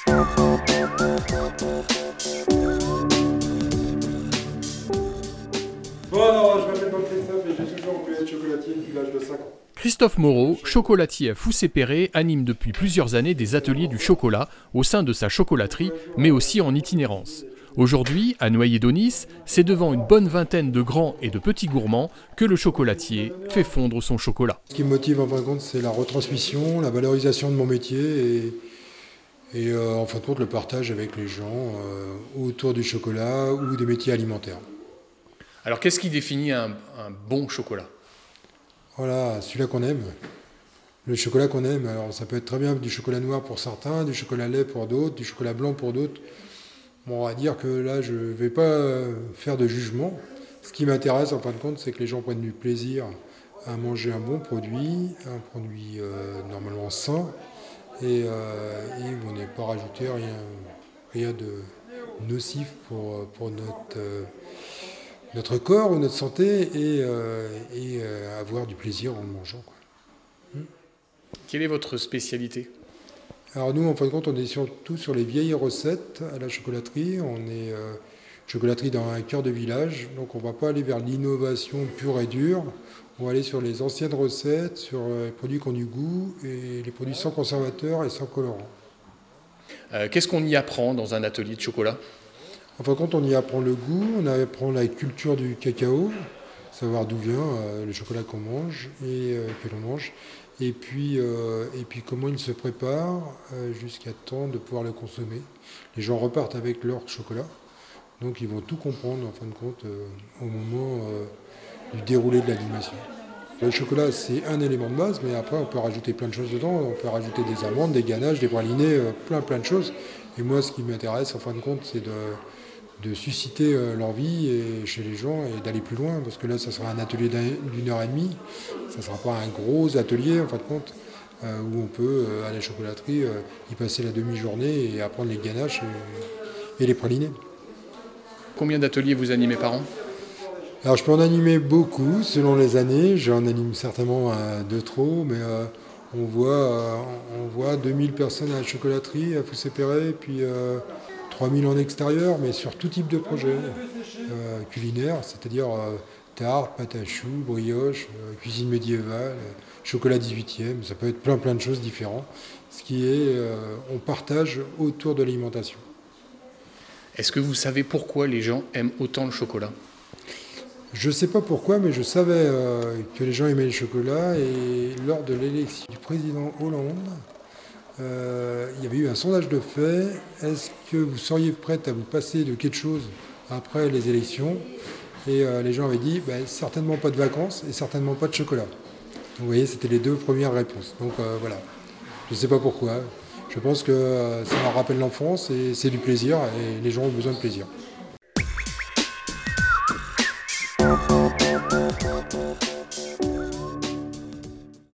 Bon alors, je m'appelle Paul Christophe et j'ai toujours voulu être chocolatier depuis l'âge de 5 ans. Christophe Moreau, chocolatier à Foussé-Perret, anime depuis plusieurs années des ateliers du chocolat au sein de sa chocolaterie, mais aussi en itinérance. Aujourd'hui, à Noyer-d'Aunis, c'est devant une bonne vingtaine de grands et de petits gourmands que le chocolatier fait fondre son chocolat. Ce qui me motive en fin de compte, c'est la retransmission, la valorisation de mon métier et en fin de compte le partage avec les gens autour du chocolat ou des métiers alimentaires. Alors qu'est-ce qui définit un bon chocolat ? Voilà, celui-là qu'on aime, le chocolat qu'on aime. Alors ça peut être très bien du chocolat noir pour certains, du chocolat lait pour d'autres, du chocolat blanc pour d'autres. Bon, on va dire que là, je ne vais pas faire de jugement. Ce qui m'intéresse en fin de compte, c'est que les gens prennent du plaisir à manger un bon produit, normalement sain, et on n'est pas rajouté rien de nocif pour notre corps ou notre santé et avoir du plaisir en le mangeant, quoi. Quelle est votre spécialité ? Alors nous, en fin de compte, on est surtout sur les vieilles recettes à la chocolaterie. On est chocolaterie dans un cœur de village, donc on ne va pas aller vers l'innovation pure et dure. On va aller sur les anciennes recettes, sur les produits qui ont du goût et les produits sans conservateur et sans colorant. Qu'est-ce qu'on y apprend dans un atelier de chocolat ? En fin de compte, on y apprend le goût, on apprend la culture du cacao, savoir d'où vient le chocolat qu'on mange et que l'on mange, et puis comment il se prépare jusqu'à temps de pouvoir le consommer. Les gens repartent avec leur chocolat, donc ils vont tout comprendre en fin de compte au moment du déroulé de l'animation. Le chocolat, c'est un élément de base, mais après on peut rajouter plein de choses dedans. On peut rajouter des amandes, des ganaches, des pralinés, plein de choses. Et moi, ce qui m'intéresse en fin de compte, c'est de susciter l'envie chez les gens et d'aller plus loin, parce que là ça sera un atelier d'une heure et demie, ça ne sera pas un gros atelier en fin de compte, où on peut à la chocolaterie y passer la demi-journée et apprendre les ganaches et les pralinés. Combien d'ateliers vous animez par an ? Alors je peux en animer beaucoup selon les années, j'en anime certainement de trop, mais on voit 2000 personnes à la chocolaterie à Foussé-Perret, puis 3000 en extérieur, mais sur tout type de projet culinaire, c'est-à-dire tarte, pâte à choux, brioche, cuisine médiévale, chocolat 18e, ça peut être plein de choses différentes. Ce qui est, on partage autour de l'alimentation. Est-ce que vous savez pourquoi les gens aiment autant le chocolat ? Je ne sais pas pourquoi, mais je savais que les gens aimaient le chocolat, et lors de l'élection du président Hollande, il y avait eu un sondage de fait. Est-ce que vous seriez prête à vous passer de quelque chose après les élections ? Et les gens avaient dit certainement pas de vacances et certainement pas de chocolat. Donc, vous voyez, c'était les deux premières réponses. Donc voilà, je ne sais pas pourquoi. Je pense que ça leur rappelle l'enfance et c'est du plaisir et les gens ont besoin de plaisir.